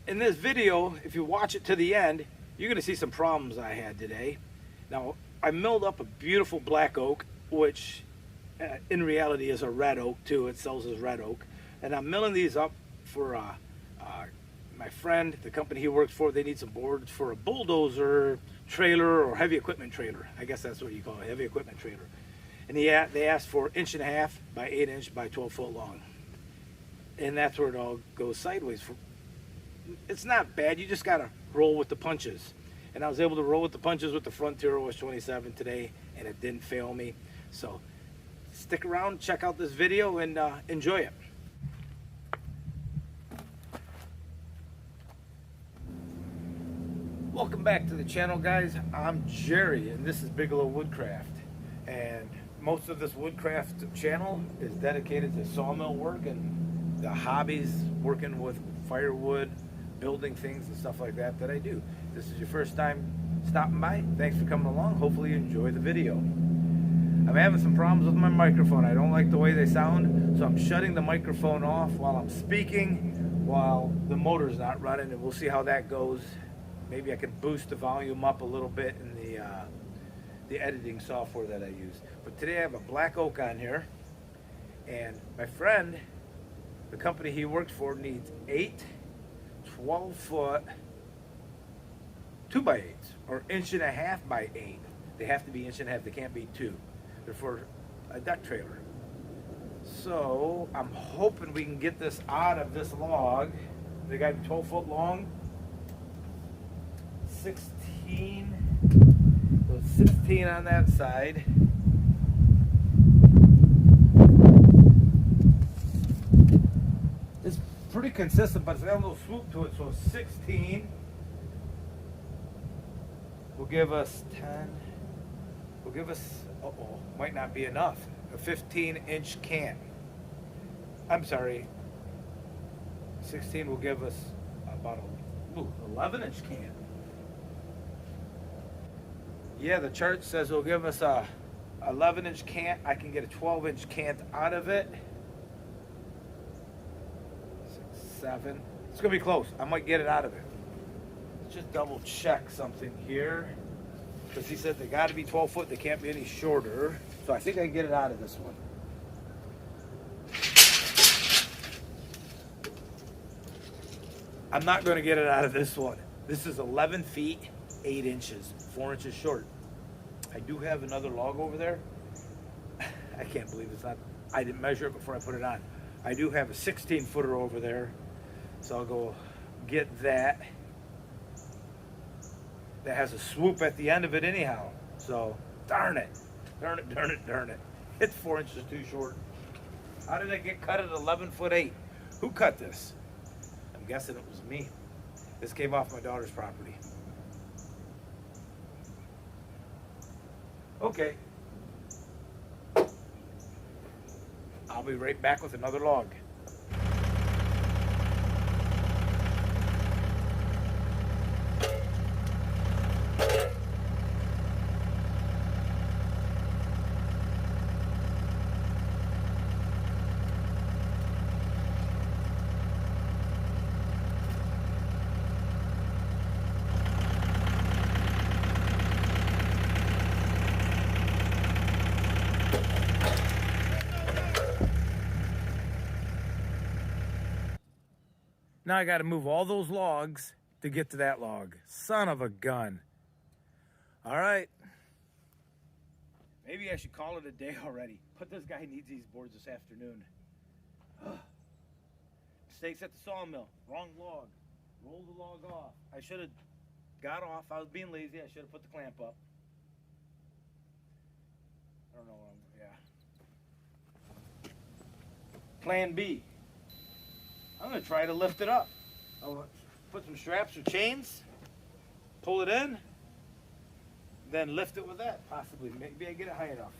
In this video, if you watch it to the end, you're going to see some problems I had today. Now, I milled up a beautiful black oak, which in reality is a red oak too. It sells as red oak. And I'm milling these up for my friend, the company he works for. They need some boards for a bulldozer trailer or heavy equipment trailer. I guess that's what you call it, heavy equipment trailer. And they asked for 1.5" by 8" by 12 foot long. And that's where it all goes sideways. It's not bad, you just gotta roll with the punches. And I was able to roll with the punches with the Frontier OS 27 today, and it didn't fail me. So stick around, check out this video, and enjoy it. Welcome back to the channel, guys. I'm Jerry, and this is Bigelow Woodcraft. And most of this woodcraft channel is dedicated to sawmill work and the hobbies, working with firewood, building things and stuff like that I do. If this is your first time stopping by, thanks for coming along. Hopefully you enjoy the video. I'm having some problems with my microphone. I don't like the way they sound, so I'm shutting the microphone off while I'm speaking, while the motor's not running, and we'll see how that goes. Maybe I can boost the volume up a little bit in the editing software that I use. But today I have a black oak on here, and my friend, the company he works for, needs 8 12-foot 2x8s or 1.5" by 8. They have to be 1.5". They can't be 2. They're for a deck trailer. So I'm hoping we can get this out of this log. They got 12 foot long, 16 on that side. It's pretty consistent, but it's got a little swoop to it, so 16 will give us 10, will give us, might not be enough, a 15-inch can. I'm sorry, 16 will give us about a 11-inch can. Yeah, the chart says it'll give us a 11-inch cant. I can get a 12-inch cant out of it. 6, 7. It's gonna be close. I might get it out of it. Let's just double check something here, because he said they got to be 12 foot. They can't be any shorter. So I think I can get it out of this one. I'm not going to get it out of this one. This is 11 feet 8 inches, 4 inches short. I do have another log over there. I can't believe it's not, I didn't measure it before I put it on. I do have a 16-footer over there, so I'll go get that. That has a swoop at the end of it anyhow. So darn it. It's 4 inches too short. How did I get cut at 11'8"? Who cut this? I'm guessing it was me. This came off my daughter's property. Okay. I'll be right back with another log. Now I got to move all those logs to get to that log. Son of a gun. All right. Maybe I should call it a day already. But this guy needs these boards this afternoon. Mistakes at the sawmill. Wrong log. Roll the log off. I should have got off. I was being lazy. I should have put the clamp up. I don't know. Yeah. Plan B. I'm going to try to lift it up. I'll put some straps or chains, pull it in, then lift it with that, possibly. Maybe I get it high enough.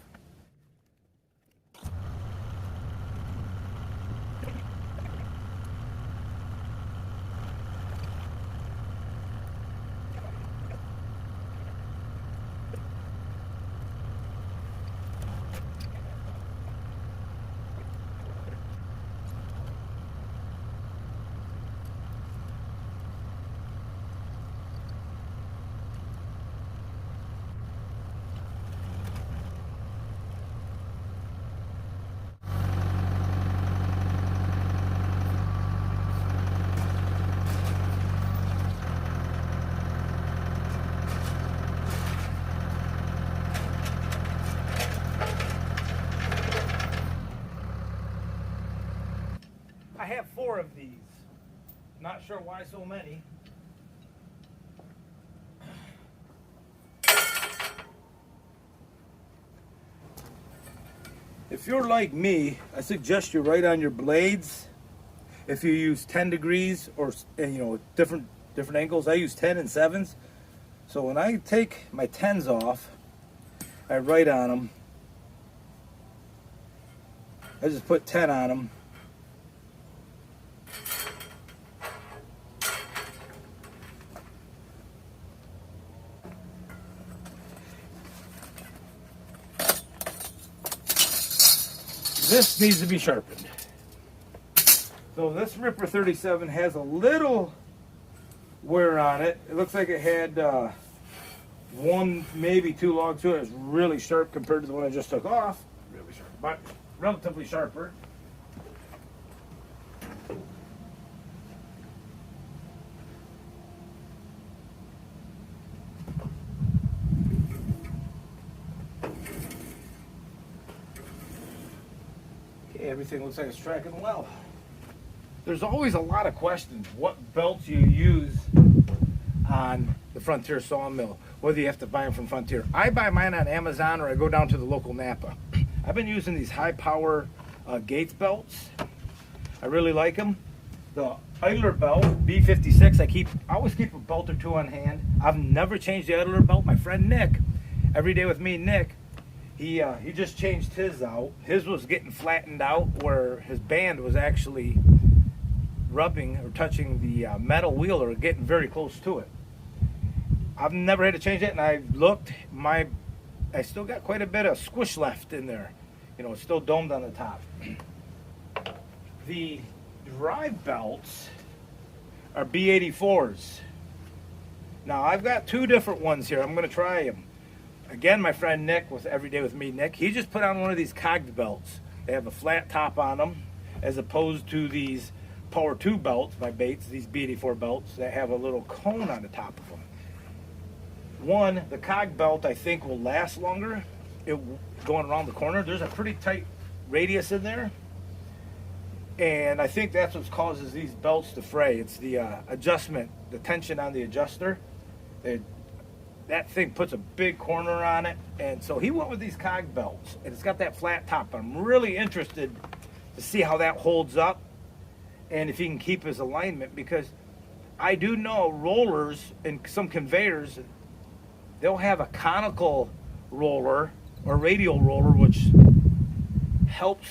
have 4 of these. Not sure why so many. If you're like me, I suggest you write on your blades. If you use 10 degrees or different angles, I use 10 and 7s. So when I take my 10s off, I write on them. I just put 10 on them. This needs to be sharpened. So this Ripper 37 has a little wear on it. It looks like it had 1, maybe 2 logs to it. It's really sharp compared to the one I just took off. Really sharp, but relatively sharper. Okay, everything looks like it's tracking well. There's always a lot of questions. What belts you use on the Frontier Sawmill, whether you have to buy them from Frontier. I buy mine on Amazon or I go down to the local Napa. I've been using these high power Gates belts. I really like them. The idler belt, B56, I always keep a belt or 2 on hand. I've never changed the idler belt. My friend Nick, every day with me, Nick, he just changed his out. His was getting flattened out where his band was actually rubbing or touching the metal wheel or getting very close to it. I've never had to change it, and I've looked. I still got quite a bit of squish left in there. It's still domed on the top. The drive belts are B84s. Now I've got 2 different ones here. I'm going to try them. Again, my friend Nick with Every Day With Me, Nick, he just put on one of these cogged belts. They have a flat top on them, as opposed to these Power 2 belts by Bates, these B84 belts that have a little cone on the top of them. One, the cog belt I think will last longer. Going around the corner, there's a pretty tight radius in there, and I think that's what causes these belts to fray. It's the adjustment, the tension on the adjuster. That thing puts a big corner on it, and so he went with these cog belts, and it's got that flat top. I'm really interested to see how that holds up and if he can keep his alignment, because I do know rollers and some conveyors, they'll have a conical roller or radial roller, which helps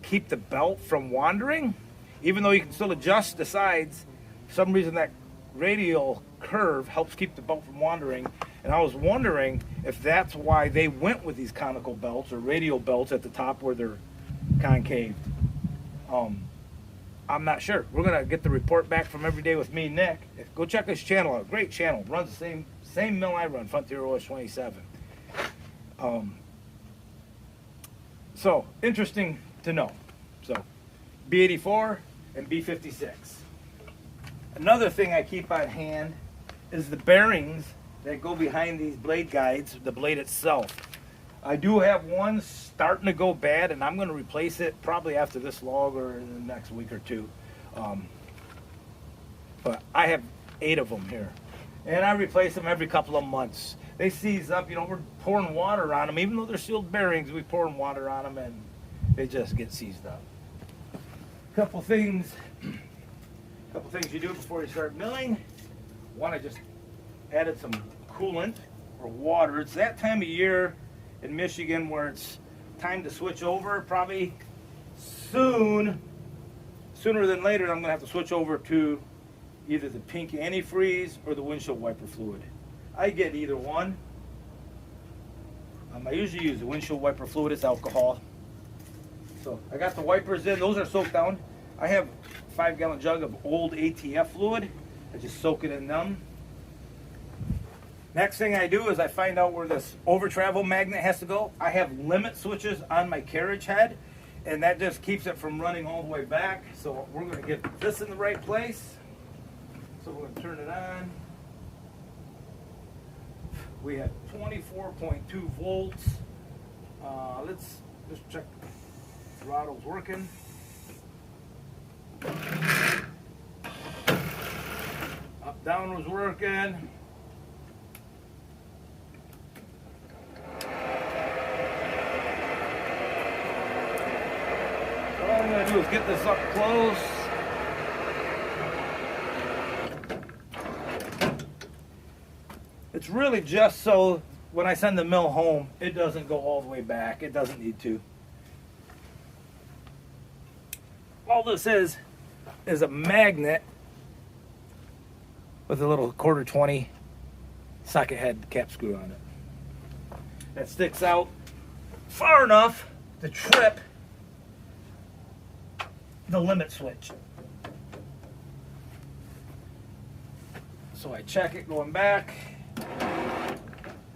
keep the belt from wandering. Even though you can still adjust the sides, for some reason that radial curve helps keep the belt from wandering. And I was wondering if that's why they went with these conical belts or radial belts at the top where they're concaved. I'm not sure. We're gonna get the report back from Every Day With Me, Nick. Go check his channel out. Great channel. Runs the same mill I run, Frontier OS 27. So interesting to know. So B84 and B56. Another thing I keep on hand is the bearings that go behind these blade guides, the blade itself. I do have one starting to go bad, and I'm going to replace it probably after this log or in the next week or 2. But I have 8 of them here, and I replace them every couple of months. They seize up, we're pouring water on them. Even though they're sealed bearings, we pour water on them, and they just get seized up. Couple things you do before you start milling. One, I just added some coolant or water. It's that time of year in Michigan where it's time to switch over. Probably sooner than later, I'm gonna have to switch over to either the pink antifreeze or the windshield wiper fluid. I get either one. I usually use the windshield wiper fluid. It's alcohol. So I got the wipers in. Those are soaked down. I have a 5-gallon jug of old ATF fluid. I just soak it in them. Next thing I do is I find out where this over travel magnet has to go. I have limit switches on my carriage head, and that just keeps it from running all the way back. So we're going to get this in the right place. So we're going to turn it on. We have 24.2 volts. Let's just check the throttle's working. Down was working. All I'm going to do is get this up close. It's really just so when I send the mill home, it doesn't go all the way back. It doesn't need to. All this is a magnet with a little 1/4-20 socket head cap screw on it. That sticks out far enough to trip the limit switch. So I check it going back,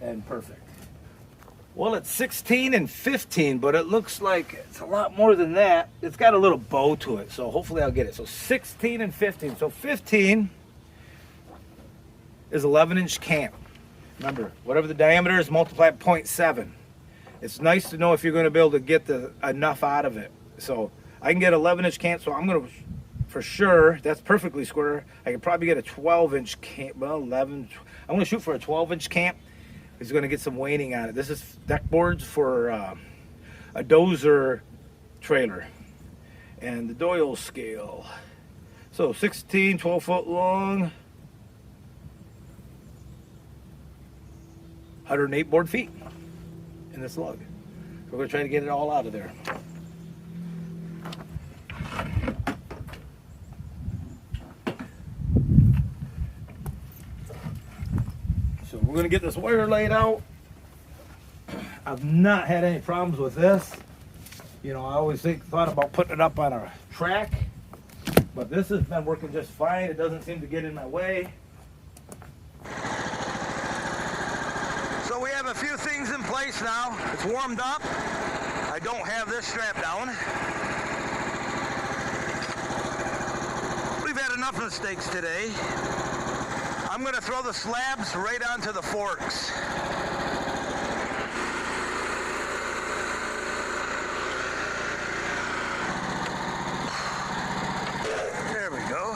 and perfect. Well, it's 16 and 15, but it looks like it's a lot more than that. It's got a little bow to it, so hopefully I'll get it. So 16 and 15. So 15 is 11-inch cant. Remember, whatever the diameter is, multiply it 0.7. It's nice to know if you're going to be able to get enough out of it. So I can get 11-inch cant, so I'm going to, for sure, that's perfectly square. I could probably get a 12-inch cant, well, 11. I'm going to shoot for a 12-inch cant. It's going to get some waning on it. This is deck boards for a dozer trailer. And the Doyle scale. So 16, 12 foot long, 108 board feet in this lug. We're going to try to get it all out of there. So we're going to get this wire laid out. I've not had any problems with this. You know, I always thought about putting it up on a track, but this has been working just fine. It doesn't seem to get in my way. So we have a few things in place now. It's warmed up. I don't have this strap down. We've had enough mistakes today. I'm going to throw the slabs right onto the forks. There we go.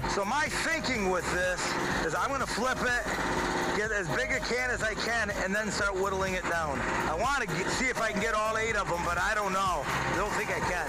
So my thinking with this is I'm going to flip it, get as big a can as I can, and then start whittling it down. I want to see if I can get all 8 of them, but I don't know. I don't think I can.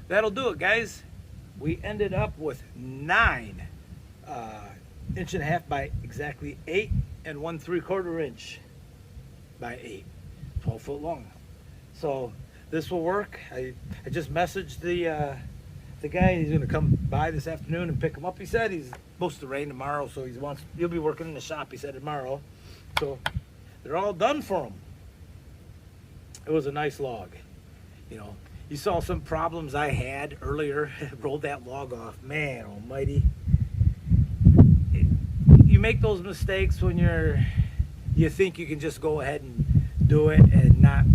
that'll do it, guys. We ended up with 9 inch and a half by exactly 8 and 1¾ inch by 8, 12 foot long. So this will work. I just messaged the guy. He's going to come by this afternoon and pick him up. He said he's supposed to rain tomorrow, so he'll be working in the shop, he said, tomorrow. So they're all done for him. It was a nice log. You know, you saw some problems I had earlier. Rolled that log off. Man almighty. You make those mistakes when you think you can just go ahead and do it and not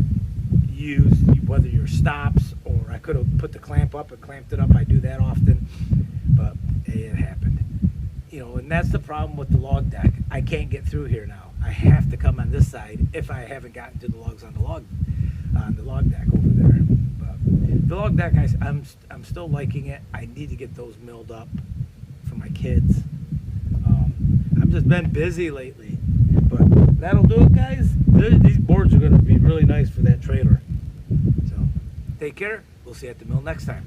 use whether your stops, or I could have put the clamp up and clamped it up. I do that often, but hey, it happened. You know, and that's the problem with the log deck. I can't get through here now. I have to come on this side if I haven't gotten to the logs on the log deck over there. But the log deck, I'm still liking it. I need to get those milled up for my kids. I've just been busy lately, but that'll do it, guys. These boards are going to be really nice for that trailer. So take care. We'll see you at the mill next time.